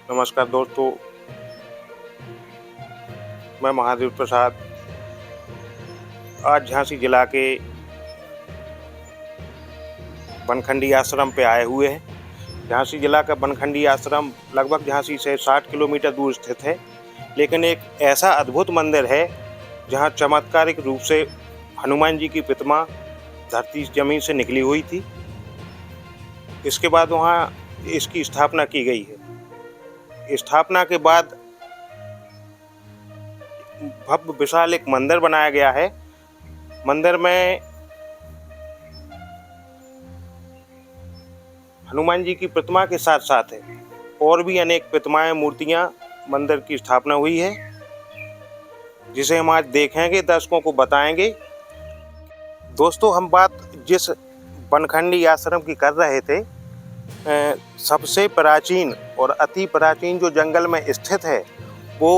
नमस्कार दोस्तों, मैं महादेव प्रसाद आज झांसी जिला के बनखंडी आश्रम पे आए हुए हैं। झांसी जिला का बनखंडी आश्रम लगभग झांसी से 60 किलोमीटर दूर स्थित है, लेकिन एक ऐसा अद्भुत मंदिर है जहां चमत्कारिक रूप से हनुमान जी की प्रतिमा धरती जमीन से निकली हुई थी। इसके बाद वहां इसकी स्थापना की गई है। स्थापना के बाद भव्य विशाल एक मंदिर बनाया गया है। मंदिर में हनुमान जी की प्रतिमा के साथ साथ है और भी अनेक प्रतिमाएं, मूर्तियां मंदिर की स्थापना हुई है, जिसे हम आज देखेंगे, दर्शकों को बताएंगे। दोस्तों, हम बात जिस बनखंडी आश्रम की कर रहे थे, सबसे प्राचीन और अति प्राचीन जो जंगल में स्थित है वो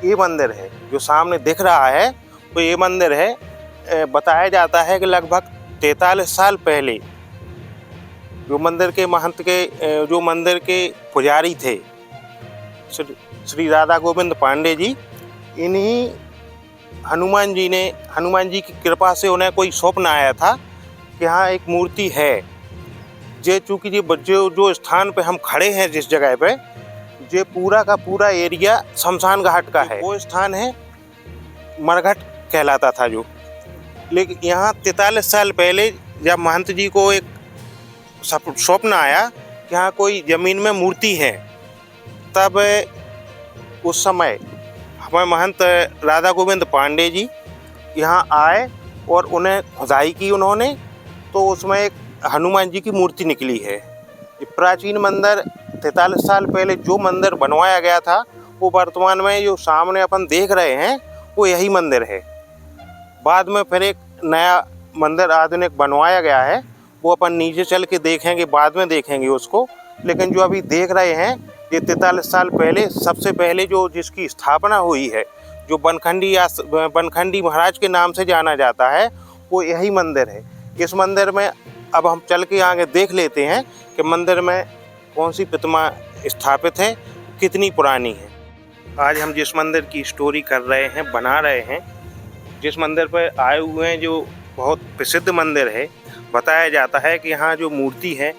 ये मंदिर है। जो सामने दिख रहा है वो ये मंदिर है। बताया जाता है कि लगभग 43 साल पहले जो मंदिर के महंत के जो मंदिर के पुजारी थे श्री राधा गोविंद पांडे जी, इन्हीं हनुमान जी की कृपा से उन्हें कोई स्वप्न आया था कि यहाँ एक मूर्ति है। ये चूँकि जो स्थान पे हम खड़े हैं, जिस जगह पे, ये पूरा का पूरा एरिया शमशान घाट का है। वो स्थान है मरघट कहलाता था जो। लेकिन यहाँ 43 साल पहले जब महंत जी को एक स्वप्न आया कि यहाँ कोई ज़मीन में मूर्ति है, तब उस समय हमारे महंत राधा गोविंद पांडे जी यहाँ आए और उन्हें खुदाई की उन्होंने, तो उसमें एक हनुमान जी की मूर्ति निकली है। ये प्राचीन मंदिर 43 साल पहले जो मंदिर बनवाया गया था, वो वर्तमान में जो सामने अपन देख रहे हैं वो यही मंदिर है। बाद में फिर एक नया मंदिर आधुनिक बनवाया गया है, वो अपन नीचे चल के देखेंगे, बाद में देखेंगे उसको। लेकिन जो अभी देख रहे हैं ये 43 साल पहले सबसे पहले जो जिसकी स्थापना हुई है, जो बनखंडी महाराज के नाम से जाना जाता है, वो यही मंदिर है। इस मंदिर में अब हम चल के आगे देख लेते हैं कि मंदिर में कौन सी प्रतिमा स्थापित है, कितनी पुरानी है। आज हम जिस मंदिर की स्टोरी कर रहे हैं, बना रहे हैं, जिस मंदिर पर आए हुए हैं, जो बहुत प्रसिद्ध मंदिर है, बताया जाता है कि यहाँ जो मूर्ति है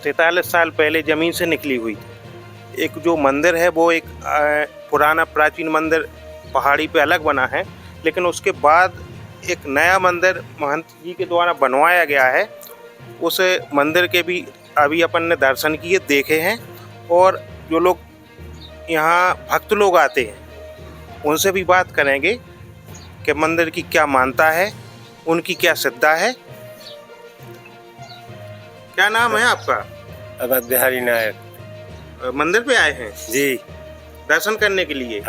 43 साल पहले ज़मीन से निकली हुई थी। एक जो मंदिर है वो एक पुराना प्राचीन मंदिर पहाड़ी पे अलग बना है, लेकिन उसके बाद एक नया मंदिर महंत जी के द्वारा बनवाया गया है। उस मंदिर के भी अभी अपन ने दर्शन किए, देखे हैं, और जो लोग यहाँ भक्त लोग आते हैं उनसे भी बात करेंगे कि मंदिर की क्या मान्यता है, उनकी क्या श्रद्धा है। क्या नाम है आपका? अवध बिहारी नायक। मंदिर पे आए हैं जी, दर्शन करने के लिए?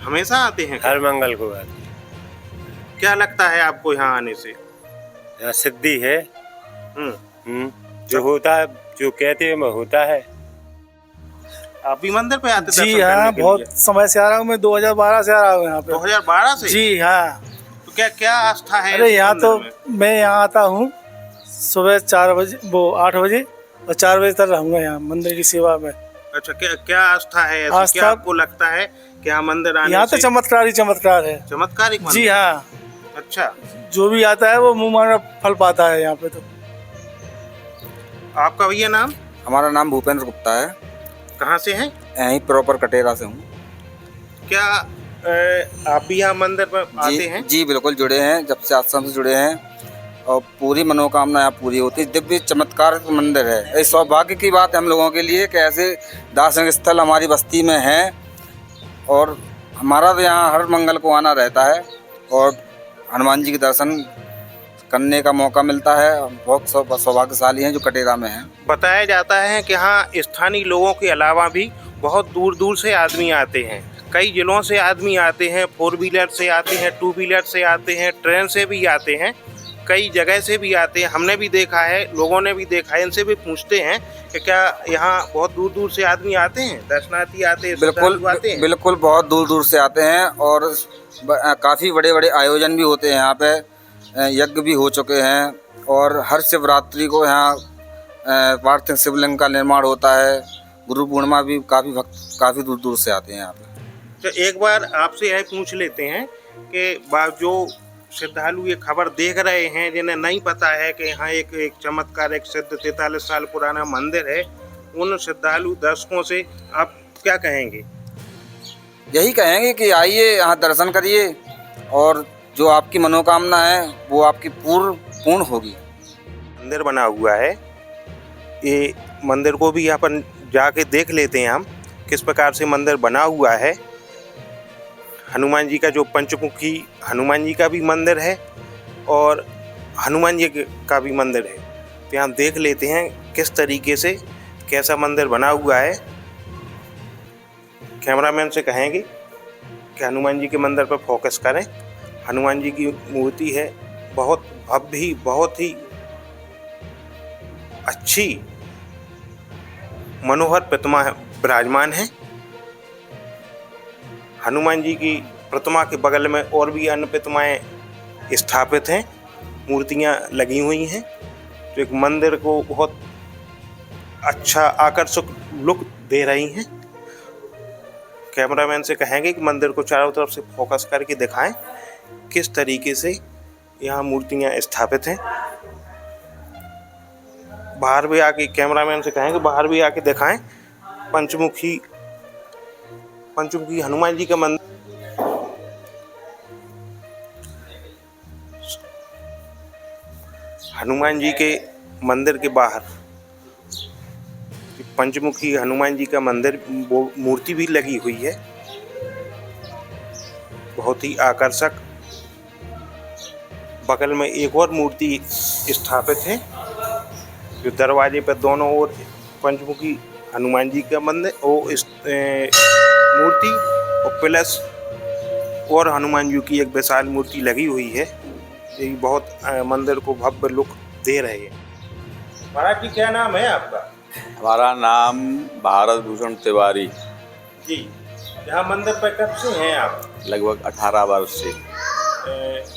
हमेशा आते हैं? हर मंगल को आते। क्या लगता है आपको यहाँ आने से? यहाँ सिद्धि है। जो होता है, जो कहते हैं वो होता है। आप भी मंदिर पे आते? जी हाँ, बहुत समय से आ रहा हूँ मैं, 2012 से आ रहा हूँ यहाँ पे। 2012 से? जी हाँ। तो क्या आस्था है? अरे यहाँ तो मैं यहाँ आता हूँ सुबह 4 बजे, वो 8 बजे, और 4 बजे तक रहूँगा यहाँ मंदिर की सेवा में। अच्छा, क्या आस्था है ऐसी? आस्था, क्या आपको लगता है कि यहाँ मंदिर आने यहाँ तो चमत्कार ही चमत्कार है। चमत्कारिक मंदिर? जी हाँ। अच्छा, जो भी आता है वो मुँह मांगा फल पाता है यहाँ पे। तो आपका भैया नाम? हमारा नाम भूपेंद्र गुप्ता है। कहाँ से हैं? यहीं प्रॉपर कटेरा से हूँ। क्या आप भी यहाँ मंदिर पर आते हैं? जी बिल्कुल, जुड़े हैं, जब से आश्रम से जुड़े हैं, और पूरी मनोकामना यहाँ पूरी होती है। दिव्य चमत्कार मंदिर है। ये सौभाग्य की बात है हम लोगों के लिए कि ऐसे दार्शनिक स्थल हमारी बस्ती में हैं, और हमारा तो यहाँ हर मंगल को आना रहता है और हनुमान जी के दर्शन करने का मौका मिलता है। बहुत सौभाग्यशाली हैं जो कटेरा में हैं। बताया जाता है कि यहाँ स्थानीय लोगों के अलावा भी बहुत दूर दूर से आदमी आते हैं। कई जिलों से आदमी आते हैं, 4 व्हीलर से आते हैं, 2 व्हीलर से आते हैं, ट्रेन से भी आते हैं, कई जगह से भी आते हैं। हमने भी देखा है, लोगों ने भी देखा है, इनसे भी पूछते हैं कि क्या यहाँ बहुत दूर दूर से आदमी आते हैं, दर्शनार्थी आते हैं? बिल्कुल बहुत दूर दूर से आते हैं, और काफ़ी बड़े बड़े आयोजन भी होते हैं यहाँ पे। यज्ञ भी हो चुके हैं, और हर शिवरात्रि को यहाँ पार्थिव शिवलिंग का निर्माण होता है। गुरु पूर्णिमा भी काफ़ी भक्त काफ़ी दूर दूर से आते हैं यहाँ पे। तो एक बार आपसे यह पूछ लेते हैं कि जो श्रद्धालु ये खबर देख रहे हैं, जिन्हें नहीं पता है कि यहाँ एक चमत्कार, एक सिद्ध 43 साल पुराना मंदिर है, उन श्रद्धालु दर्शकों से आप क्या कहेंगे? यही कहेंगे कि आइए यहाँ दर्शन करिए और जो आपकी मनोकामना है वो आपकी पूर्ण होगी। मंदिर बना हुआ है, ये मंदिर को भी यहाँ पर जाके देख लेते हैं हम किस प्रकार से मंदिर बना हुआ है। हनुमान जी का जो पंचमुखी हनुमान जी का भी मंदिर है और हनुमान जी का भी मंदिर है, तो यहाँ देख लेते हैं किस तरीके से कैसा मंदिर बना हुआ है। कैमरामैन से कहेंगे कि हनुमान जी के मंदिर पर फोकस करें। हनुमान जी की मूर्ति है, बहुत भव्य, बहुत ही अच्छी मनोहर प्रतिमा विराजमान है। हनुमान जी की प्रतिमा के बगल में और भी अन्य प्रतिमाएं स्थापित हैं, मूर्तियां लगी हुई हैं, जो एक मंदिर को बहुत अच्छा आकर्षक लुक दे रही हैं। कैमरामैन से कहेंगे कि मंदिर को चारों तरफ से फोकस करके दिखाएं किस तरीके से यहाँ मूर्तियां स्थापित हैं। बाहर भी आके कैमरामैन से कहेंगे बाहर भी आके दिखाएं पंचमुखी हनुमान जी का मंदिर। हनुमान जी के मंदिर के बाहर पंचमुखी हनुमान जी का मंदिर वो मूर्ति भी लगी हुई है, बहुत ही आकर्षक। बगल में एक और मूर्ति स्थापित है, जो दरवाजे पर दोनों ओर पंचमुखी हनुमान जी का मंदिर वो इस मूर्ति और प्लस और हनुमान जी की एक विशाल मूर्ति लगी हुई है। ये बहुत मंदिर को भव्य लुक दे रहे हैं। महाराज जी क्या नाम है आपका? हमारा नाम भारत भूषण तिवारी। जी, यहाँ मंदिर पर कब से हैं आप? लगभग 18 वर्ष से।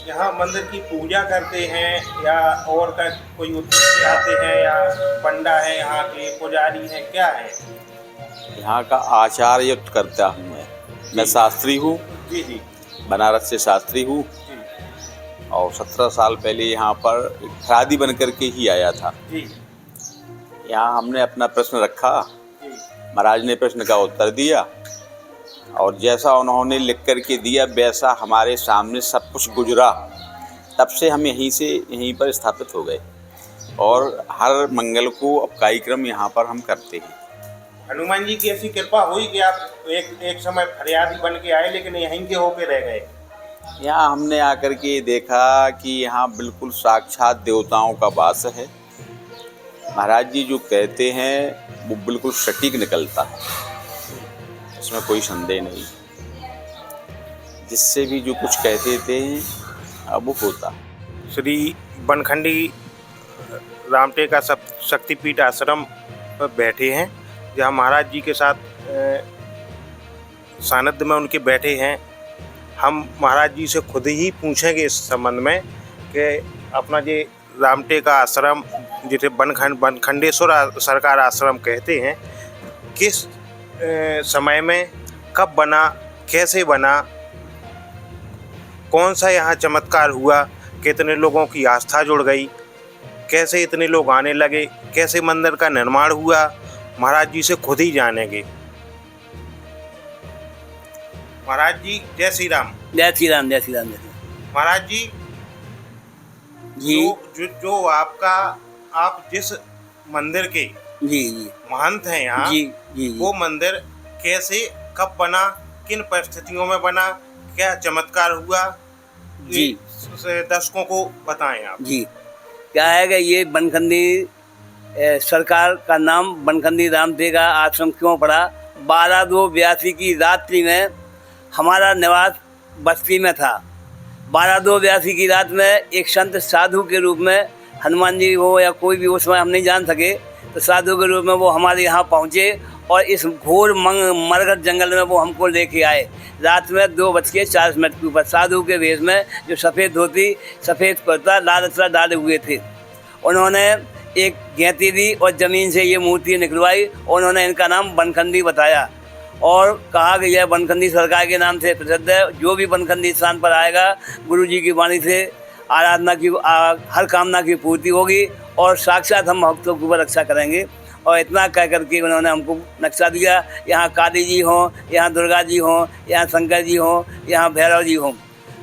यहाँ मंदिर की पूजा करते हैं या और का कोई उत्सव आते हैं या पंडा है यहाँ के, पुजारी हैं, क्या है? यहाँ का आचार्य करता हूँ मैं शास्त्री हूँ। जी जी, बनारस से शास्त्री हूँ और 17 साल पहले यहाँ पर खरादी बन करके ही आया था। जी, यहाँ हमने अपना प्रश्न रखा, महाराज ने प्रश्न का उत्तर दिया और जैसा उन्होंने लिख कर के दिया वैसा हमारे सामने सब कुछ गुजरा। तब से हम यहीं पर स्थापित हो गए और हर मंगल को अब कार्यक्रम यहाँ पर हम करते हैं। हनुमान जी की ऐसी कृपा हुई कि आप एक समय फरियादी बन के आए लेकिन यहीं के होके रह गए? यहाँ हमने आकर के देखा कि यहाँ बिल्कुल साक्षात देवताओं का वास है। महाराज जी जो कहते हैं वो बिल्कुल सटीक निकलता है, इसमें कोई संदेह नहीं। जिससे भी जो कुछ कहते थे अब वो होता। श्री बनखंडी रामटेका शक्तिपीठ आश्रम पर बैठे हैं, जहाँ महाराज जी के साथ सानिध्य में उनके बैठे हैं। हम महाराज जी से खुद ही पूछेंगे इस संबंध में कि अपना ये रामटेका आश्रम जिसे बनखंडेश्वर सरकार आश्रम कहते हैं, किस समय में कब बना, कैसे बना, कौन सा यहाँ चमत्कार हुआ, कितने लोगों की आस्था जुड़ गई, कैसे इतने लोग आने लगे, कैसे मंदिर का निर्माण हुआ, महाराज जी से खुद ही जानेंगे। महाराज जी जय श्री राम। जय श्री राम, जय श्री राम, जय श्री राम। महाराज जी जी जो आपका आप जिस मंदिर के जी जी महंत हैं यहाँ, जी जी वो मंदिर कैसे कब बना, किन परिस्थितियों में बना, क्या चमत्कार हुआ, जी दर्शकों को बताएं आप। जी, क्या है कि ये बनखंडी सरकार का नाम बनखंडी रामटेका आश्रम क्यों पड़ा? 12/2/82 की रात्रि में हमारा निवास बस्ती में था। 12/2/82 की रात में एक संत साधु के रूप में, हनुमान जी हो या कोई भी उस समय हम नहीं जान सके, तो साधु के रूप में वो हमारे यहाँ पहुँचे और इस घोर मरघट जंगल में वो हमको लेके आए। रात में 2:04 के ऊपर साधु के वेश में, जो सफ़ेद धोती, सफ़ेद कुर्ता, लाल अचरा डाले हुए थे। उन्होंने एक गैंती दी और ज़मीन से ये मूर्ति निकलवाई और उन्होंने इनका नाम बनखंडी बताया और कहा कि यह बनखंडी सरकार के नाम से प्रसिद्ध है। जो भी बनखंडी स्थान पर आएगा गुरु जी की वाणी से आराधना की हर कामना की पूर्ति होगी और साक्षात हम भक्तों की रक्षा करेंगे। और इतना कह करके उन्होंने हमको नक्शा दिया। यहाँ काली जी हों, यहाँ दुर्गा जी हों, यहाँ शंकर जी हों, यहाँ भैरव जी हों।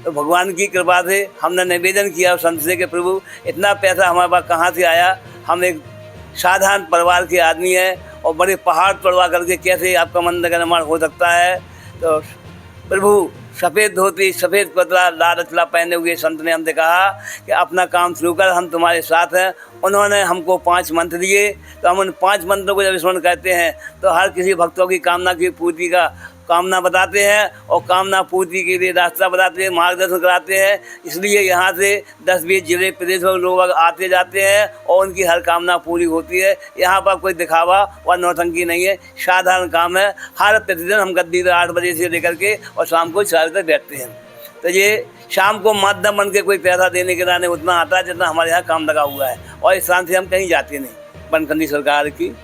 तो भगवान की कृपा से हमने निवेदन किया उस संत से कि प्रभु इतना पैसा हमारे पास कहाँ से आया, हम एक साधारण परिवार के आदमी हैं और बड़े पहाड़ तोड़वा करके कैसे आपका मंदिर का निर्माण हो सकता है। तो प्रभु सफ़ेद धोती सफ़ेद पतला लाल अचला पहने हुए संत ने हमसे कहा कि अपना काम शुरू कर, हम तुम्हारे साथ हैं। उन्होंने हमको 5 मंत्र दिए। तो हम उन 5 मंत्रों को जब स्मरण करते हैं तो हर किसी भक्तों की कामना की पूर्ति का कामना बताते हैं और कामना पूर्ति के लिए रास्ता बताते हैं, मार्गदर्शन कराते हैं। इसलिए यहाँ से 10-20 जिले प्रदेशों के लोग आते जाते हैं और उनकी हर कामना पूरी होती है। यहाँ पर कोई दिखावा और नौटंकी नहीं है, साधारण काम है। हर प्रतिदिन हम गद्दी 8 बजे से लेकर के और शाम को 4 बजे तक बैठते हैं। तो ये शाम को माध्यम बन के कोई पैसा देने के लाने उतना आता है जितना हमारे यहाँ काम लगा हुआ है और इस स्थान से हम कहीं जाते नहीं। बनखंडी सरकार की